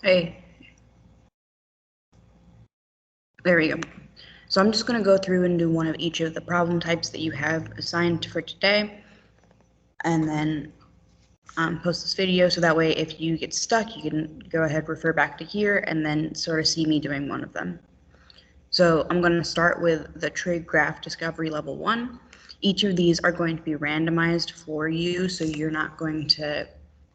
Hey, there we go. So I'm just going to go through and do one of each of the problem types that you have assigned for today, and then post this video so that way if you get stuck, you can go ahead, refer back to here, and then sort of see me doing one of them. So I'm going to start with the Trig graph discovery level 1. Each of these are going to be randomized for you, so you're not going to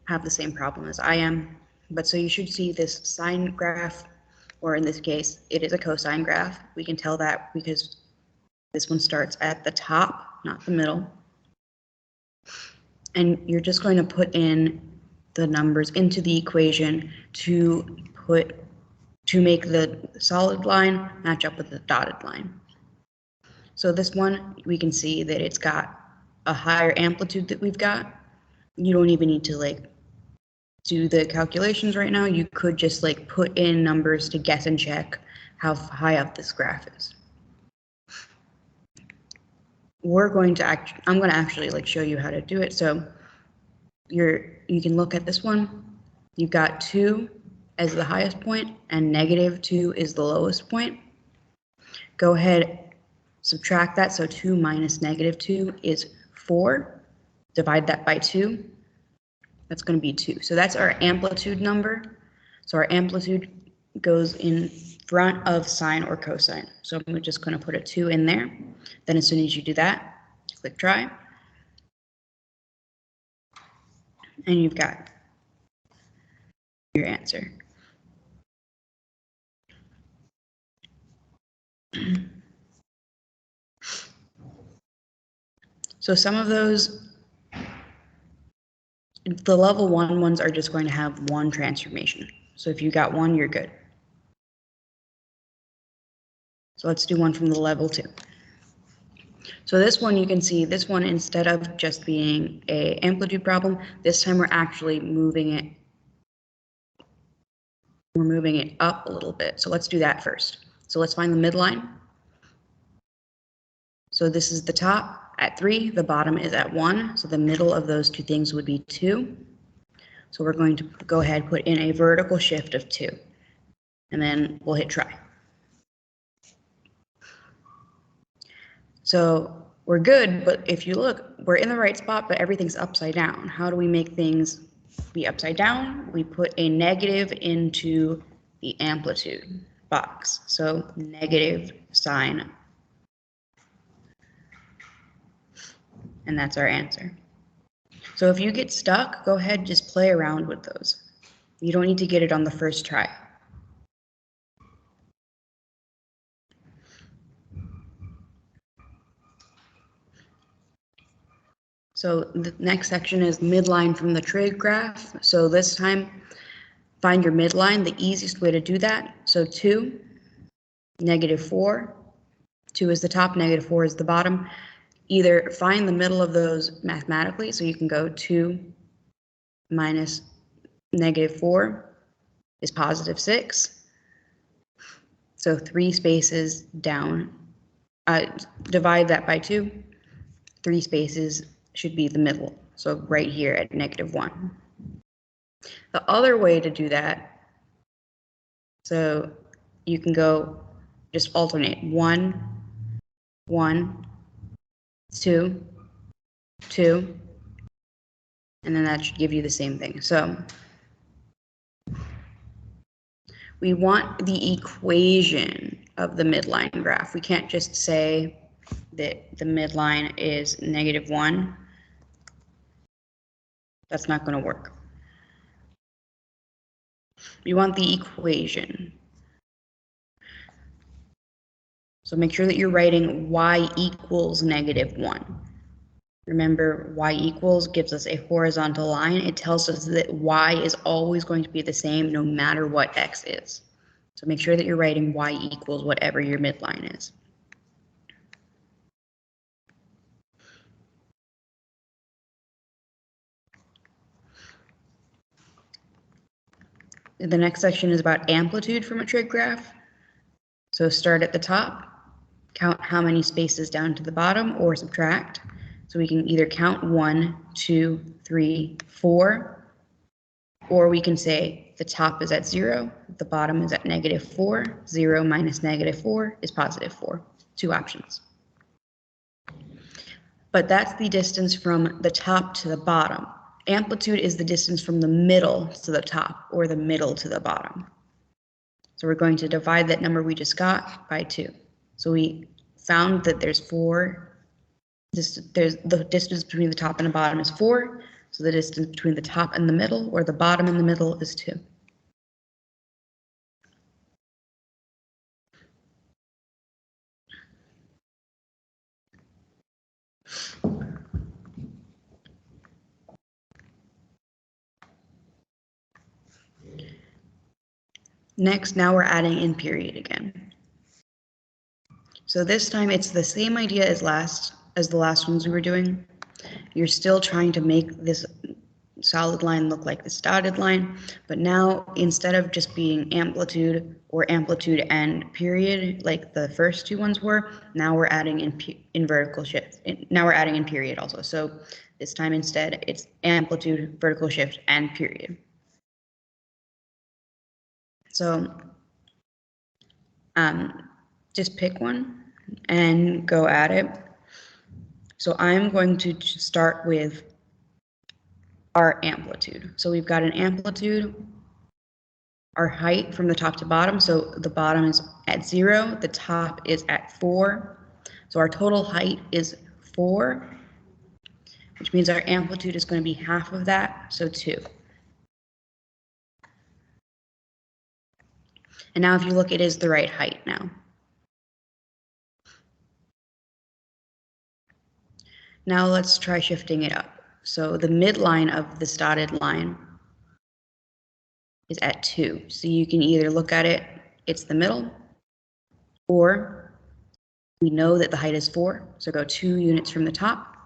have the same problem as I am. But so you should see this sine graph, or in this case, it is a cosine graph. We can tell that because this one starts at the top, not the middle. And you're just going to put in the numbers into the equation to make the solid line match up with the dotted line. So this one, we can see that it's got a higher amplitude that we've got. You don't even need to do the calculations right now. You could just put in numbers to guess and check how high up this graph is. I'm going to actually show you how to do it. So you can look at this one. You've got 2 as the highest point and -2 is the lowest point. Go ahead, subtract that. So 2 minus -2 is 4. Divide that by 2. That's going to be 2. So that's our amplitude number. So our amplitude goes in front of sine or cosine. So I'm just going to put a 2 in there. Then as soon as you do that, click try. And you've got your answer. So some of those, the level 1 ones are just going to have one transformation. So if you got one, you're good. So let's do one from the level 2. So this one, you can see this one, instead of just being an amplitude problem, this time we're actually moving it. We're moving it up a little bit. So let's do that first. So let's find the midline. So this is the top at 3, the bottom is at 1. So the middle of those two things would be 2. So we're going to go ahead and put in a vertical shift of 2. And then we'll hit try. So we're good, but if you look, we're in the right spot, but everything's upside down. How do we make things be upside down? We put a negative into the amplitude box. So negative sine. And that's our answer. So if you get stuck, go ahead, just play around with those. You don't need to get it on the first try. So the next section is midline from the trig graph. So this time, find your midline, the easiest way to do that. So 2, -4, 2 is the top, -4 is the bottom. Either find the middle of those mathematically, so you can go 2 minus -4 is +6. So 3 spaces down, divide that by 2, 3 spaces should be the middle. So right here at -1. The other way to do that, so you can go just alternate 1, 1, 2, 2, and then that should give you the same thing. So we want the equation of the midline graph. We can't just say that the midline is -1. That's not going to work. We want the equation. So make sure that you're writing y equals -1. Remember, y equals gives us a horizontal line. It tells us that y is always going to be the same no matter what x is. So make sure that you're writing y equals whatever your midline is. The next section is about amplitude from a trig graph. So start at the top, count how many spaces down to the bottom, or subtract. So we can either count 1, 2, 3, 4, or we can say the top is at 0, the bottom is at -4. 0 minus -4 is +4. 2 options. But that's the distance from the top to the bottom. Amplitude is the distance from the middle to the top, or the middle to the bottom. So we're going to divide that number we just got by 2. So we found that there's the distance between the top and the bottom is 4. So the distance between the top and the middle, or the bottom and the middle, is 2. Next, now we're adding in period again. So this time it's the same idea as the last ones we were doing. You're still trying to make this solid line look like this dotted line, but now instead of just being amplitude or amplitude and period like the first two ones were, now we're adding in vertical shift. Now we're adding in period also. So this time instead it's amplitude, vertical shift, and period. So just pick one and go at it. So I'm going to start with our amplitude. So we've got an amplitude, our height from the top to bottom. So the bottom is at 0, the top is at 4. So our total height is 4, which means our amplitude is going to be half of that, so 2. And now if you look, it is the right height now. Now let's try shifting it up. So the midline of this dotted line is at 2. So you can either look at it, it's the middle, or we know that the height is 4, so go 2 units from the top,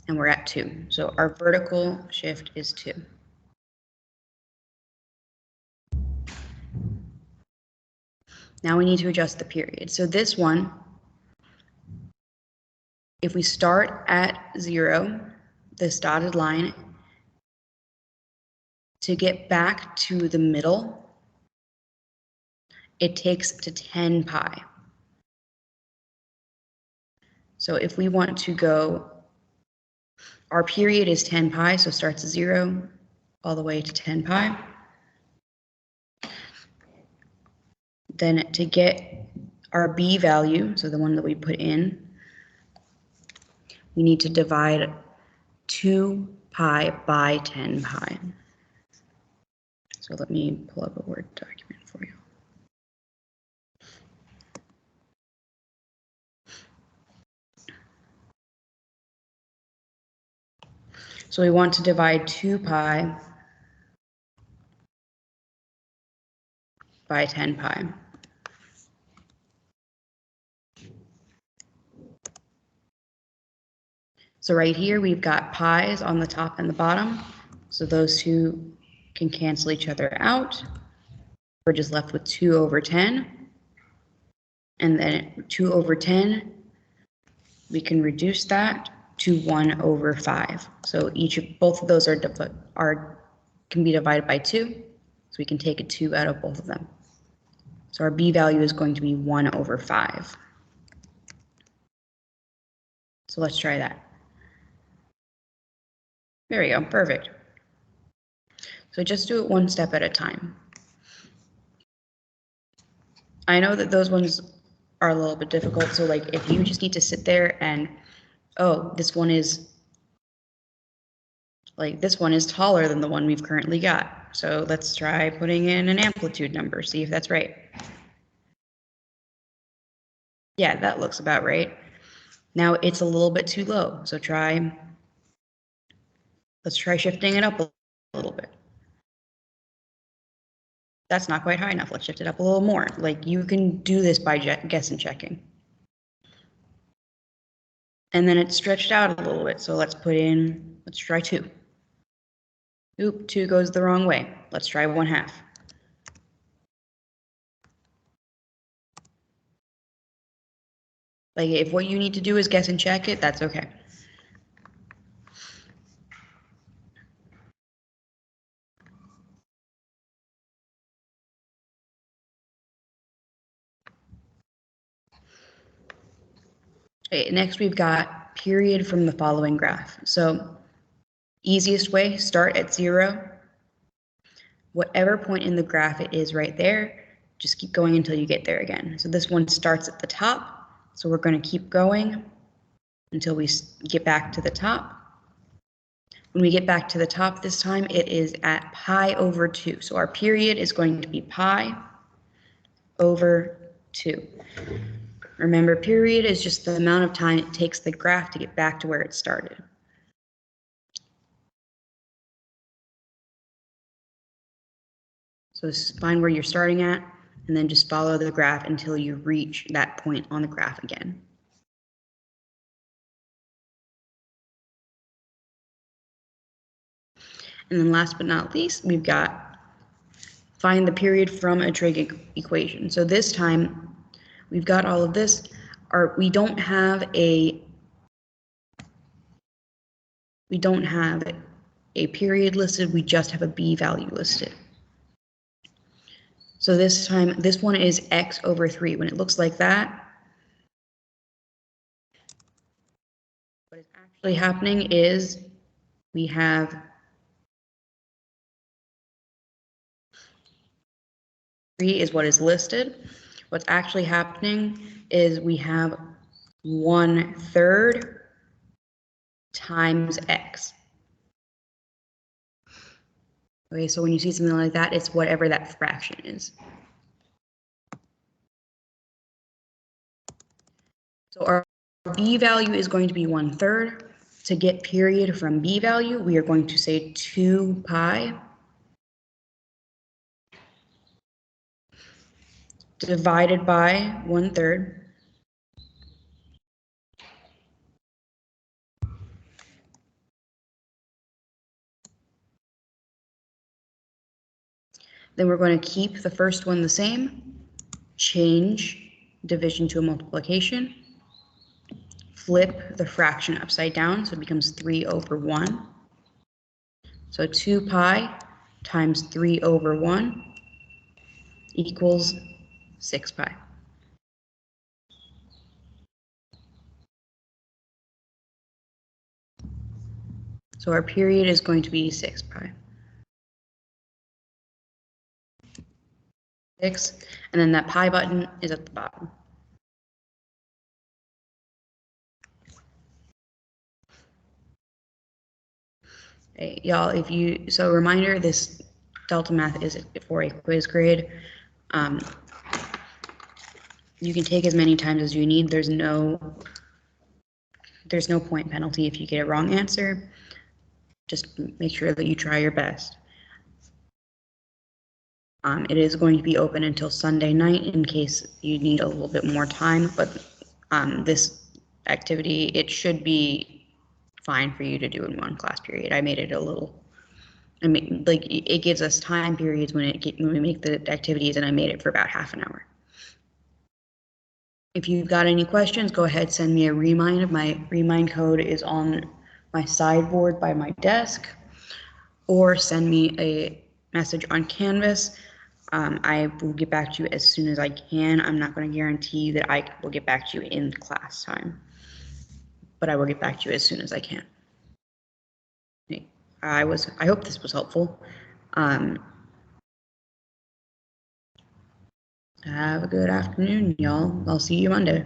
and we're at 2. So our vertical shift is 2. Now we need to adjust the period. So this one, if we start at 0, this dotted line, to get back to the middle, it takes to 10 pi. So if we want to go, our period is 10 pi, so starts at 0 all the way to 10 pi. Then to get our b value, so the one that we put in, we need to divide 2 pi by 10 pi. So let me pull up a Word document for you. So we want to divide 2 pi by 10 pi. So right here, we've got pi's on the top and the bottom. So those two can cancel each other out. We're just left with 2 over 10. And then 2 over 10, we can reduce that to 1 over 5. So both of those can be divided by 2. So we can take a 2 out of both of them. So our b value is going to be 1 over 5. So let's try that. There we go, perfect. So just do it one step at a time. I know that those ones are a little bit difficult, so like if you just need to sit there and, oh, this one is taller than the one we've currently got. So let's try putting in an amplitude number, see if that's right. Yeah, that looks about right. Now it's a little bit too low, so let's try shifting it up a little bit. That's not quite high enough. Let's shift it up a little more. Like you can do this by guess and checking. And then it's stretched out a little bit. So let's try 2. Oop, 2 goes the wrong way. Let's try 1/2. Like if what you need to do is guess and check it, that's okay. Okay, next we've got period from the following graph. So easiest way, start at 0. Whatever point in the graph it is right there, just keep going until you get there again. So this one starts at the top, so we're going to keep going until we get back to the top. When we get back to the top this time, it is at pi over 2. So our period is going to be pi over 2. Remember, period is just the amount of time it takes the graph to get back to where it started. So find where you're starting at, and then just follow the graph until you reach that point on the graph again. And then last but not least, we've got find the period from a trig equation. So this time, we've got all of this. We don't have a period listed, we just have a b value listed. So this time, this one is x over 3. When it looks like that, what is actually happening is we have is what is listed. What's actually happening is we have 1/3 times x. Okay, so when you see something like that, it's whatever that fraction is. So our b value is going to be 1/3. To get period from b value, we are going to say 2 pi divided by 1/3. Then we're going to keep the first one the same, change division to a multiplication, flip the fraction upside down, so it becomes 3 over 1. So 2 pi times 3 over 1 equals 6 pi. So our period is going to be 6 pi. 6, and then that pi button is at the bottom. Hey, y'all, so reminder, this Delta Math is for a quiz grade. You can take as many times as you need. There's no point penalty if you get a wrong answer. Just make sure that you try your best. It is going to be open until Sunday night in case you need a little bit more time, but this activity, it should be fine for you to do in one class period. I made it like it gives us time periods when we make the activities, and I made it for about half an hour. If you've got any questions, go ahead, send me a remind. My remind code is on my sideboard by my desk, or send me a message on Canvas. I will get back to you as soon as I can. I'm not going to guarantee that I will get back to you in class time, but I will get back to you as soon as I can. I hope this was helpful. Have a good afternoon, y'all. I'll see you Monday.